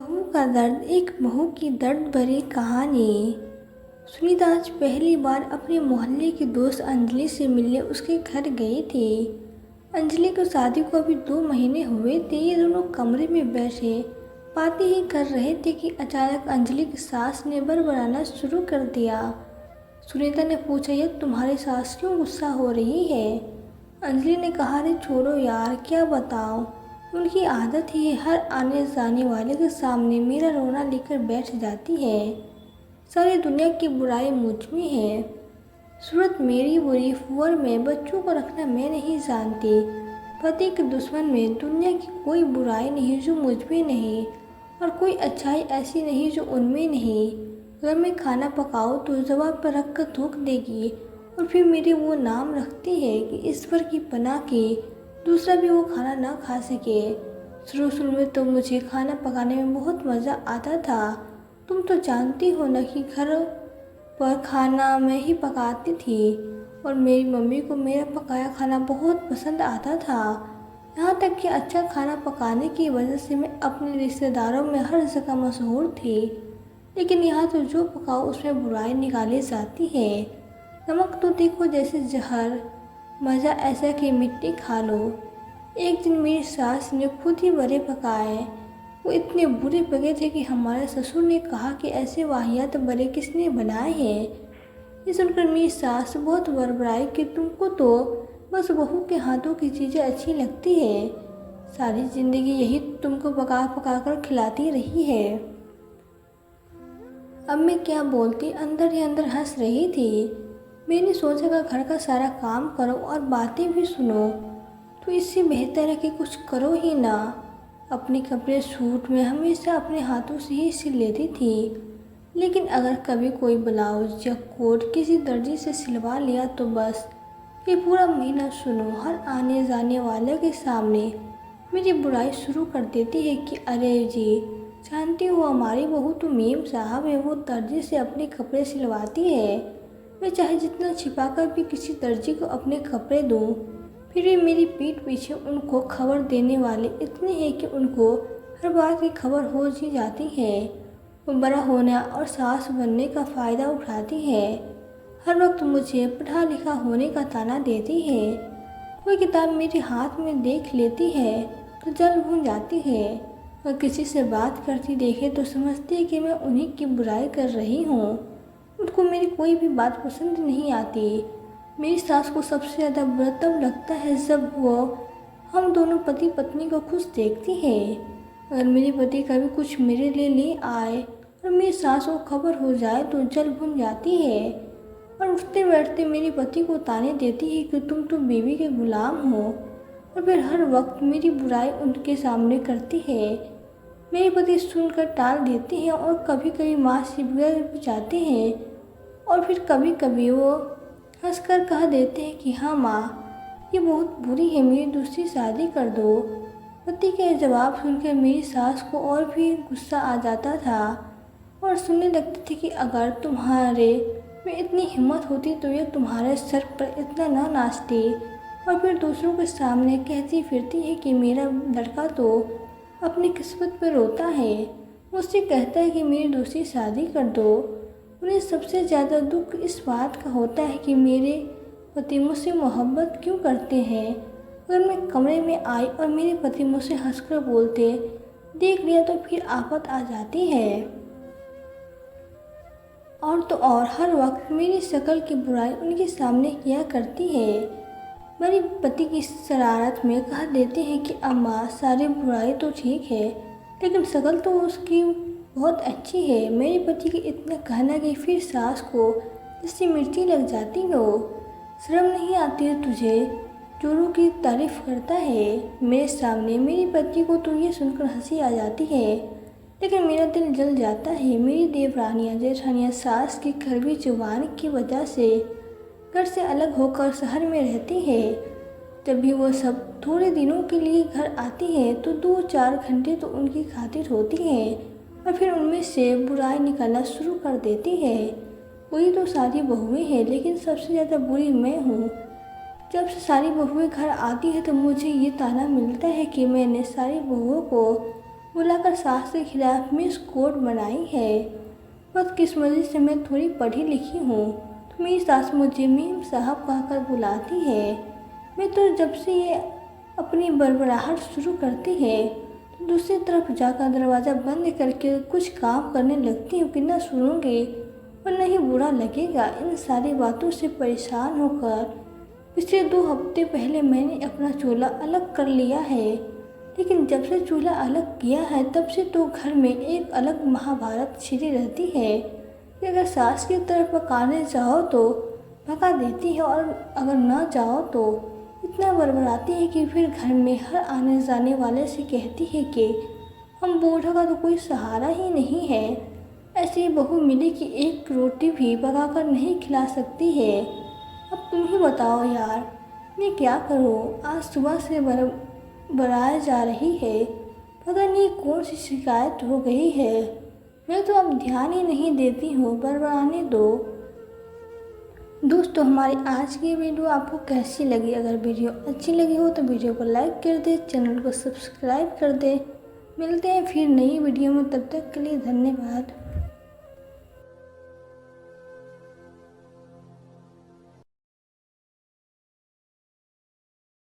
बहू का दर्द। एक बहू की दर्द भरी कहानी। सुनीता आज पहली बार अपने मोहल्ले की दोस्त अंजलि से मिलने उसके घर गई थी। अंजलि को शादी को अभी 2 महीने हुए थे। ये दोनों कमरे में बैठे बातें ही कर रहे थे कि अचानक अंजलि की सास ने बड़बड़ाना शुरू कर दिया। सुनीता ने पूछा, यह तुम्हारी सास क्यों गुस्सा हो रही है? अंजलि ने कहा, अरे छोड़ो यार, क्या बताओ। उनकी आदत ही है, हर आने जाने वाले के सामने मेरा रोना लेकर बैठ जाती है। सारी दुनिया की बुराई मुझ में है। सूरत मेरी बुरी, फुअर में बच्चों को रखना मैं नहीं जानती। पति के दुश्मन में दुनिया की कोई बुराई नहीं जो मुझ में नहीं, और कोई अच्छाई ऐसी नहीं जो उनमें नहीं। अगर मैं खाना पकाऊं तो जवाब पर रख कर थूक देगी, और फिर मेरे वो नाम रखती है कि ईश्वर की पनाह की दूसरा भी वो खाना ना खा सके। शुरू में तो मुझे खाना पकाने में बहुत मज़ा आता था। तुम तो जानती हो ना कि घर पर खाना मैं ही पकाती थी, और मेरी मम्मी को मेरा पकाया खाना बहुत पसंद आता था। यहाँ तक कि अच्छा खाना पकाने की वजह से मैं अपने रिश्तेदारों में हर जगह मशहूर थी। लेकिन यहाँ तो जो पकाओ उसमें बुराई निकाली जाती है। नमक तो देखो जैसे जहर, मज़ा ऐसा कि मिट्टी खा लो। एक दिन मेरी सास ने खुद ही बड़े पकाए। वो इतने बुरे पके थे कि हमारे ससुर ने कहा कि ऐसे वाहियात बड़े किसने बनाए हैं। ये सुनकर मेरी सास बहुत बड़बड़ाई कि तुमको तो बस बहू के हाथों की चीज़ें अच्छी लगती है। सारी ज़िंदगी यही तुमको पका पका कर खिलाती रही है। अब मैं क्या बोलती, अंदर ही अंदर हंस रही थी। मैंने सोचा कि घर का सारा काम करो और बातें भी सुनो, तो इससे बेहतर है कि कुछ करो ही ना। अपने कपड़े सूट में हमेशा अपने हाथों से ही सिल लेती थी, लेकिन अगर कभी कोई ब्लाउज या कोट किसी दर्जी से सिलवा लिया तो बस ये पूरा महीना सुनो, हर आने जाने वाले के सामने मेरी बुराई शुरू कर देती है कि अरे जी, जानती हो हमारी बहू तो मेम साहब है, वो दर्जी से अपने कपड़े सिलवाती है। मैं चाहे जितना छिपाकर भी किसी दर्जी को अपने कपड़े दूँ, फिर भी मेरी पीठ पीछे उनको खबर देने वाले इतने हैं कि उनको हर बात की खबर हो ही जाती है। वो बड़ा होने और सास बनने का फ़ायदा उठाती है। हर वक्त मुझे पढ़ा लिखा होने का ताना देती है। कोई किताब मेरे हाथ में देख लेती है तो जल भून जाती है, और किसी से बात करती देखे तो समझती है कि मैं उन्हीं की बुराई कर रही हूँ। उनको मेरी कोई भी बात पसंद नहीं आती। मेरी सास को सबसे ज़्यादा बुरा तब लगता है जब वो हम दोनों पति पत्नी को खुश देखती है। अगर मेरे पति कभी कुछ मेरे लिए ले आए और मेरी सास को खबर हो जाए तो जल भुन जाती है, और उठते बैठते मेरे पति को ताने देती है कि तुम तो बीवी के गुलाम हो, और फिर हर वक्त मेरी बुराई उनके सामने करती है। मेरे पति सुनकर टाल देते हैं और कभी कभी माँ से बिगड़ भी जाते हैं, और फिर कभी कभी वो हंसकर कह देते हैं कि हाँ माँ, ये बहुत बुरी है, मेरी दूसरी शादी कर दो। पति के जवाब सुनकर मेरी सास को और भी गुस्सा आ जाता था, और सुनने लगती थी कि अगर तुम्हारे में इतनी हिम्मत होती तो ये तुम्हारे सर पर इतना ना नाचती, और फिर दूसरों के सामने कहती फिरती है कि मेरा लड़का तो अपनी किस्मत पर रोता है, मुझसे कहता है कि मेरी दूसरी शादी कर दो। उन्हें सबसे ज़्यादा दुख इस बात का होता है कि मेरे पति मुझसे मोहब्बत क्यों करते हैं। अगर मैं कमरे में आई और मेरे पति मुझसे हंसकर बोलते देख लिया तो फिर आफत आ जाती है। और तो और हर वक्त मेरी शक्ल की बुराई उनके सामने किया करती है। मेरे पति की शरारत में कह देते हैं कि अम्मा, सारी बुराई तो ठीक है, लेकिन शक्ल तो उसकी बहुत अच्छी है। मेरे पति की इतना कहना कि फिर सास को जैसे मिर्ची लग जाती हो। शर्म नहीं आती है तुझे? जोरों की तारीफ करता है मेरे सामने। मेरे पति को तो ये सुनकर हंसी आ जाती है, लेकिन मेरा दिल जल जाता है। मेरी देवरानियाँ जेठानियाँ सास की कड़वी जुबान की वजह से घर से अलग होकर शहर में रहती है। जब भी वो सब थोड़े दिनों के लिए घर आती है तो 2-4 घंटे तो उनकी खातिर होती है, और फिर उनमें से बुराई निकालना शुरू कर देती है। बुरी तो सारी बहुएं हैं, लेकिन सबसे ज़्यादा बुरी मैं हूँ। जब से सारी बहुएं घर आती है तो मुझे ये ताना मिलता है कि मैंने सारी बहुओं को बुलाकर सास के खिलाफ मिस कोड बनाई है। बदकिस्मती से मैं थोड़ी पढ़ी लिखी हूँ तो मेरी सास मुझे मीम साहब कहकर बुलाती है। मैं तो जब से ये अपनी बड़बड़ाहट शुरू करती है तो दूसरी तरफ जाकर दरवाज़ा बंद करके कुछ काम करने लगती हूँ कि न सुनूंगी और न ही बुरा लगेगा। इन सारी बातों से परेशान होकर पिछले 2 हफ्ते पहले मैंने अपना चूल्हा अलग कर लिया है, लेकिन जब से चूल्हा अलग किया है तब से तो घर में एक अलग महाभारत छिड़ी रहती है कि अगर सास की तरफ पकाने जाओ तो पका देती है और अगर ना जाओ तो इतना बड़बड़ाती है कि फिर घर में हर आने जाने वाले से कहती है कि हम बूढ़ों का तो कोई सहारा ही नहीं है। ऐसी बहू मिली कि एक रोटी भी पकाकर नहीं खिला सकती है। अब तुम ही बताओ यार, मैं क्या करूँ? आज सुबह से बड़ाई जा रही है, पता नहीं कौन सी शिकायत हो गई है। मैं तो अब ध्यान ही नहीं देती हूँ, बड़बड़ाने दो। दोस्तों, हमारी आज की वीडियो आपको कैसी लगी? अगर वीडियो अच्छी लगी हो तो वीडियो को लाइक कर दे, चैनल को सब्सक्राइब कर दे। मिलते हैं फिर नई वीडियो में, तब तक के लिए धन्यवाद।